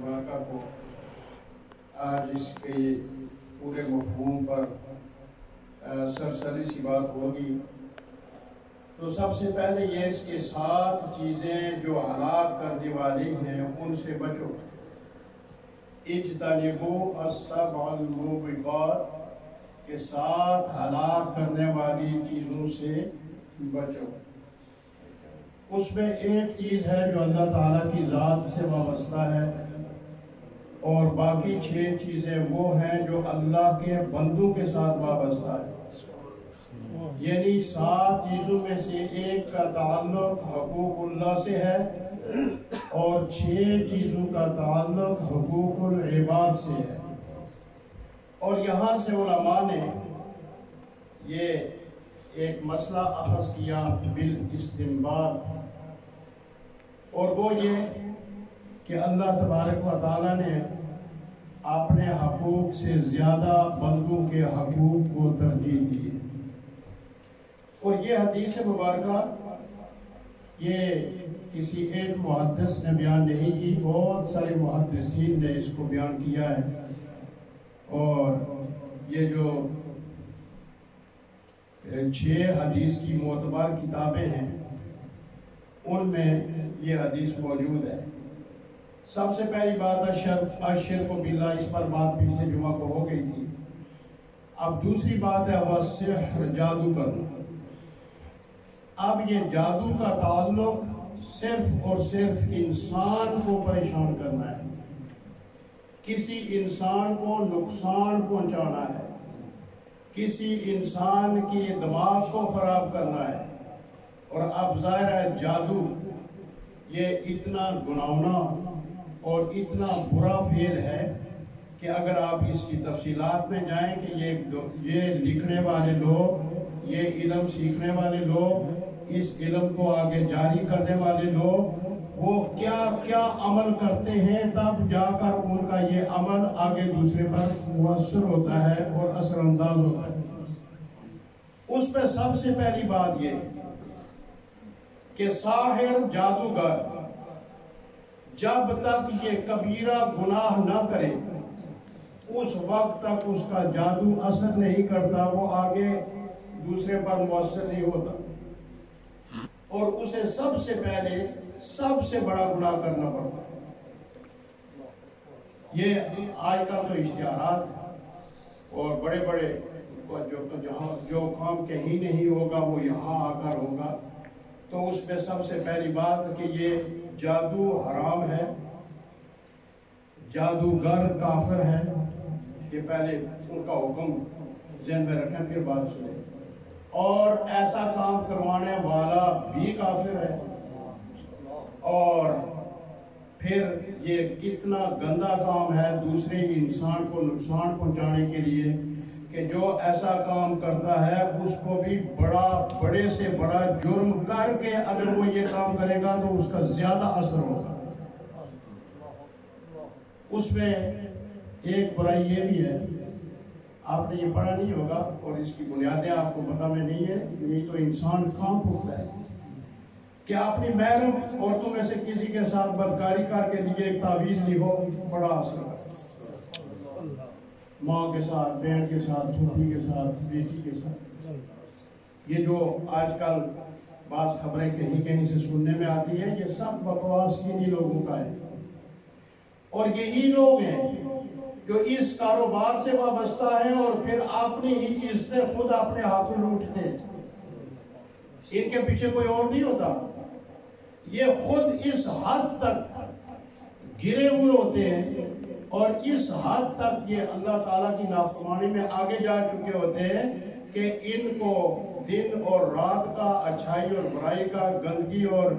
مبارکہ کو آج اس کے پورے مفہوم پر سرسری سی بات ہوگی، تو سب سے پہلے یہ اس کے 7 چیزیں جو ہلاک کرنے والی ہیں ان سے بچو۔ اجتنبوا السبع الموبقات، کے 7 ہلاک کرنے والی چیزوں سے بچو۔ اس میں ایک چیز ہے جو اللہ تعالیٰ کی ذات سے وابستہ ہے، اور باقی 6 چیزیں وہ ہیں جو اللہ کے بندوں کے ساتھ وابستہ ہے۔ یعنی 7 چیزوں میں سے ایک کا تعلق حقوق اللہ سے ہے، اور 6 چیزوں کا تعلق حقوق العباد سے ہے۔ اور یہاں سے علماء نے یہ ایک مسئلہ اخذ کیا بالاستنباط، اور وہ یہ کہ اللہ تبارک و تعالیٰ نے اپنے حقوق سے زیادہ بندوں کے حقوق کو ترجیح دی۔ اور یہ حدیث مبارکہ یہ کسی ایک محدث نے بیان نہیں کی، بہت سارے محدثین نے اس کو بیان کیا ہے، اور یہ جو 6 حدیث کی معتبر کتابیں ہیں ان میں یہ حدیث موجود ہے۔ سب سے پہلی بات الشرک باللہ، اس پر بات پچھلے جمعہ کو ہو گئی تھی۔ اب دوسری بات ہے والسحر، جادو کرنا۔ اب یہ جادو کا تعلق صرف اور صرف انسان کو پریشان کرنا ہے، کسی انسان کو نقصان پہنچانا ہے، کسی انسان کے دماغ کو خراب کرنا ہے۔ اور اب ظاہر ہے جادو یہ اتنا گناہنا اور اتنا برا فعل ہے کہ اگر آپ اس کی تفصیلات میں جائیں کہ یہ لکھنے والے لوگ، یہ علم سیکھنے والے لوگ، اس علم کو آگے جاری کرنے والے لوگ، وہ کیا کیا عمل کرتے ہیں، تب جا کر ان کا یہ عمل آگے دوسرے پر مؤثر ہوتا ہے اور اثر انداز ہوتا ہے۔ اس پہ سب سے پہلی بات یہ کہ ساحر، جادوگر، جب تک یہ کبیرہ گناہ نہ کرے اس وقت تک اس کا جادو اثر نہیں کرتا، وہ آگے دوسرے پر مؤثر نہیں ہوتا، اور اسے سب سے پہلے سب سے بڑا گناہ کرنا پڑتا ہے۔ یہ آج کل تو اشتہارات اور بڑے بڑے جو کام کہیں نہیں ہوگا وہ یہاں آ کر ہوگا، تو اس میں سب سے پہلی بات کہ یہ جادو حرام ہے، جادوگر کافر ہے، یہ پہلے ان کا حکم ذہن میں رکھیں پھر بات سنیں۔ اور ایسا کام کروانے والا بھی کافر ہے، اور پھر یہ کتنا گندا کام ہے دوسرے انسان کو نقصان پہنچانے کے لیے کہ جو ایسا کام کرتا ہے اس کو بھی بڑے سے بڑا جرم کر کے اگر وہ یہ کام کرے گا تو اس کا زیادہ اثر ہوگا۔ اس میں ایک برائی یہ بھی ہے، آپ نے یہ پڑھا نہیں ہوگا اور اس کی بنیادیں آپ کو پتہ میں نہیں ہے، نہیں تو انسان کام پھوکتا ہے کہ اپنی محرم عورتوں میں سے کسی کے ساتھ بدکاری کر کے لیے ایک تعویذ لکھو، بڑا اثر ہے۔ ماں کے ساتھ، بہن کے ساتھ، چھوٹی کے ساتھ، بیٹی کے ساتھ، یہ جو آج کل بعض خبریں کہیں کہیں سے سننے میں آتی ہیں، یہ سب بکواس انہی لوگوں کا ہے، اور یہی لوگ ہیں جو اس کاروبار سے وابستہ ہیں اور پھر اپنی ہی عزت خود اپنے ہاتھوں لوٹتے ہیں۔ ان کے پیچھے کوئی اور نہیں ہوتا، یہ خود اس حد تک گرے ہوئے ہوتے ہیں اور اس حد تک یہ اللہ تعالیٰ کی نافرمانی میں آگے جا چکے ہوتے ہیں کہ ان کو دن اور رات کا، اچھائی اور برائی کا، گندگی اور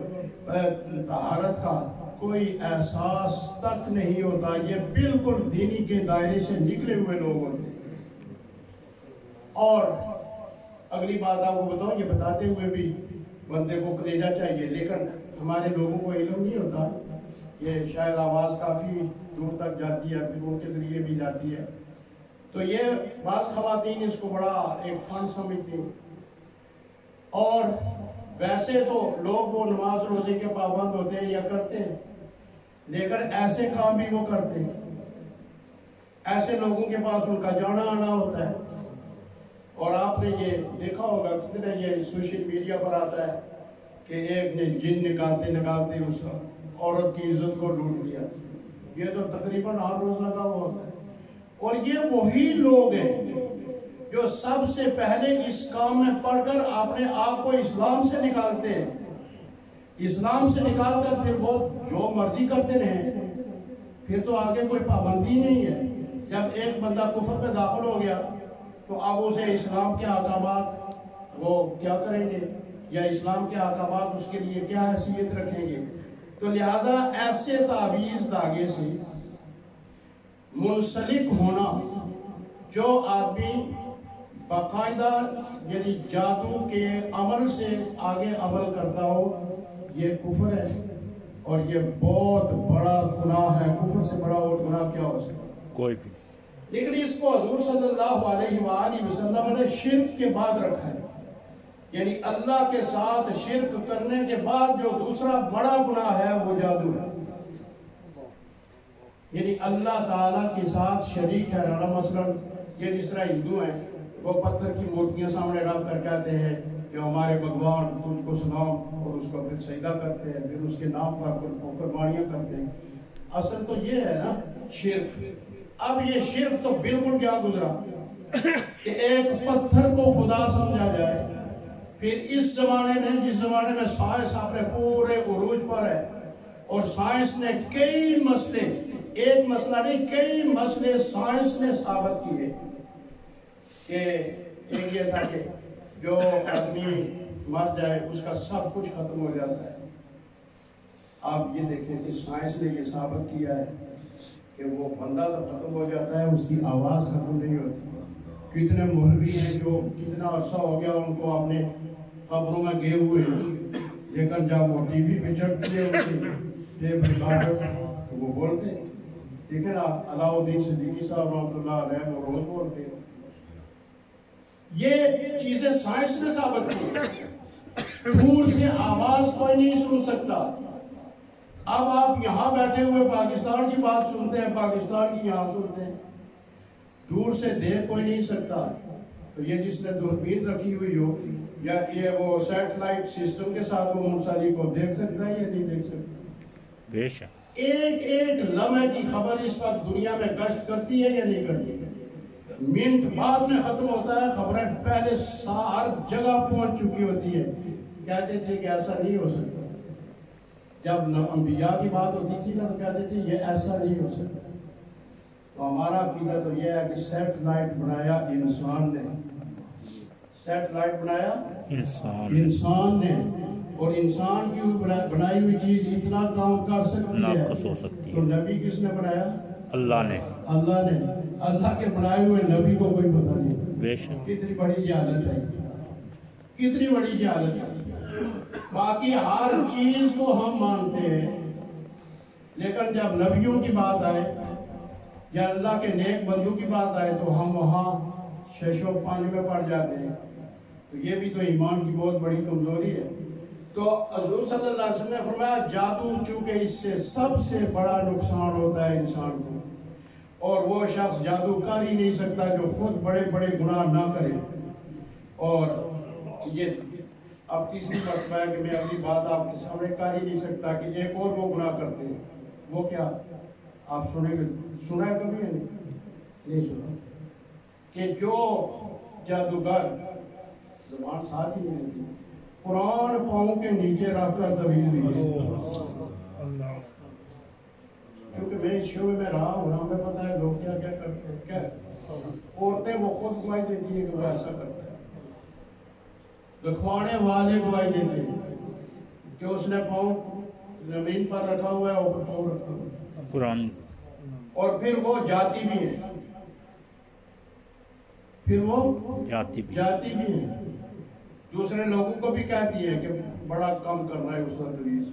طہارت کا کوئی احساس تک نہیں ہوتا۔ یہ بالکل دینی کے دائرے سے نکلے ہوئے لوگ ہوتے ہیں۔ اور اگلی بات آپ کو بتاؤں، یہ بتاتے ہوئے بھی بندے کو کلیجہ چاہیے، لیکن ہمارے لوگوں کو علم نہیں ہوتا، یہ شاید آواز کافی دور تک جاتی ہے، پھر ان کے ذریعے بھی جاتی ہے، تو یہ بعض خواتین اس کو بڑا ایک فن سمجھتی ہیں۔ اور ویسے تو لوگ وہ نماز روزے کے پابند ہوتے ہیں یا کرتے ہیں، لیکن ایسے کام بھی وہ کرتے ہیں، ایسے لوگوں کے پاس ان کا جانا آنا ہوتا ہے۔ اور آپ نے یہ دیکھا ہوگا کتنے یہ سوشل میڈیا پر آتا ہے کہ ایک نے جن نکالتے نکالتے اس عورت کی عزت کو لوٹ لیا۔ یہ تو تقریباً ہر روز لگا ہوا ہوتا ہے۔ اور یہ وہی لوگ ہیں جو سب سے پہلے اس کام میں پڑھ کر اپنے آپ کو اسلام سے نکالتے ہیں، اسلام سے نکال کر پھر وہ جو مرضی کرتے رہیں، پھر تو آگے کوئی پابندی نہیں ہے۔ جب ایک بندہ کفر میں داخل ہو گیا تو اب اسے اسلام کے احکامات وہ کیا کریں گے، یا اسلام کے احکامات اس کے لیے کیا حیثیت رکھیں گے؟ تو لہٰذا ایسے تعویذ دھاگے سے منسلک ہونا، جو آدمی باقاعدہ یعنی جادو کے عمل سے آگے عمل کرتا ہو، یہ کفر ہے، اور یہ بہت بڑا گناہ ہے۔ کفر سے بڑا اور گناہ کیا ہو سکتا ہے؟ کوئی بھی۔ لیکن اس کو حضور صلی اللہ علیہ وآلہ وسلم نے شرک کے بعد رکھا ہے، یعنی اللہ کے ساتھ شرک کرنے کے بعد جو دوسرا بڑا گناہ ہے وہ جادو ہے، یعنی اللہ تعالیٰ کے ساتھ شریک ٹھہرانا۔ مثلا یہ جس طرح ہندو ہیں، وہ پتھر کی مورتیاں سامنے رکھ کر کہتے ہیں کہ ہمارے بھگوان تجھ کو سلام، اور اس کو پھر سجدہ کرتے ہیں، پھر اس کے نام پر قربانیاں کرتے ہیں۔ اصل تو یہ ہے نا شرک۔ اب یہ شرک تو بالکل کیا گزرا کہ ایک پتھر کو خدا سمجھا جائے۔ پھر اس زمانے میں، جس زمانے میں سائنس اپنے پورے عروج پر ہے، اور سائنس نے کئی مسئلے، ایک مسئلہ نہیں کئی مسئلے سائنس نے ثابت کیے کہ ایک یہ تھا کہ جو آدمی مر جائے اس کا سب کچھ ختم ہو جاتا ہے۔ آپ یہ دیکھیں کہ سائنس نے یہ ثابت کیا ہے کہ وہ بندہ تو ختم ہو جاتا ہے، اس کی آواز ختم نہیں ہوتی۔ کتنے مولوی ہیں جو کتنا عرصہ ہو گیا ان کو اپنے قبروں میں گئے ہوئے ہیں، لیکن جب وہ ٹی وی پہ چڑھتے ہیں ان کی ٹیپ ریکارڈر تو وہ بولتے ہیں۔ دیکھیں نا علاء الدین صدیقی صاحب رحمۃ اللہ علیہ وہ روز بولتے ہیں۔ یہ چیزیں سائنس نے ثابت کی۔ دور سے آواز کوئی نہیں سن سکتا۔ اب آپ یہاں بیٹھے ہوئے پاکستان کی بات سنتے ہیں، پاکستان کی یہاں سنتے ہیں، دور سے دیکھ کوئی نہیں سکتا۔ تو یہ جس نے دوربین رکھی ہوئی ہو یا یہ وہ سیٹلائٹ سسٹم کے ساتھ وہ منسلک کو دیکھ سکتا ہے یا نہیں دیکھ سکتا؟ بے شک۔ ایک ایک لمحے کی خبر اس وقت دنیا میں گشت کرتی ہے یا نہیں کرتی؟ منٹ بعد میں ختم ہوتا ہے، خبریں پہلے ہر جگہ پہنچ چکی ہوتی ہے۔ کہتے تھے کہ ایسا نہیں ہو سکتا۔ جب انبیاء کی بات ہوتی تھی نا تو کہتے تھے یہ ایسا نہیں ہو سکتا۔ تو ہمارا عقیدہ تو یہ ہے کہ سیٹلائٹ بنایا انسان نے، سیٹلائٹ بنایا انسان نے، اور انسان کی بنائی ہوئی چیز اتنا کام کر سکتی ہے تو نبی کس نے بنایا؟ اللہ نے۔ اللہ نے، اللہ کے بنائے ہوئے نبی کو کوئی پتہ نہیں۔ بے شک۔ کتنی بڑی جہالت ہے، کتنی بڑی جہالت ہے۔ باقی ہر چیز کو ہم مانتے ہیں، لیکن جب نبیوں کی بات آئے یا اللہ کے نیک بندوں کی بات آئے تو ہم وہاں شش و پانچ میں پڑ جاتے ہیں۔ تو یہ بھی تو ایمان کی بہت بڑی کمزوری ہے۔ تو حضور صلی اللہ علیہ وسلم نے فرمایا جادو چونکہ اس سے سب سے بڑا نقصان ہوتا ہے انسان کو، اور وہ شخص جادو کر ہی نہیں سکتا جو خود بڑے بڑے گناہ نہ کرے۔ اور یہ اب تیسری مرتبہ ہے کہ میں اپنی بات آپ کے سامنے کر ہی نہیں سکتا کہ ایک اور وہ گناہ کرتے ہیں۔ وہ کیا آپ سنیں گے؟ سنا ہے کبھی نہیں سنا کہ جو جادوگر زبان ساتھ ہی نہیں رہتی، قرآن پاؤں کے نیچے رکھ کر تویز دیے۔ کیونکہ میں اس شعبے میں رہا ہوں، ہمیں پتہ ہے لوگ کیا کیا کرتے ہیں۔ کیا عورتیں وہ خود گواہی دیتی ہیں کہ وہ ایسا کرتا ہے، لکھوانے والے گواہی دیتے ہیں کہ اس نے پاؤں زمین پر رکھا ہوا ہے، اوپر پاؤں رکھا ہوا ہے قرآن، اور پھر وہ جاتی بھی ہے، پھر وہ جاتی بھی ہے، دوسرے لوگوں کو بھی کہتی ہے کہ بڑا کم کرنا ہے اس کا تویز۔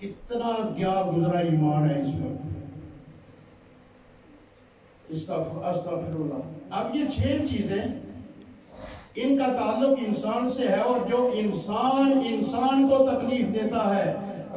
اتنا کیا گزرا ایمان ہے اس وقت، استغفر اللہ۔ اب یہ 6 چیزیں ان کا تعلق انسان سے ہے، اور جو انسان کو تکلیف دیتا ہے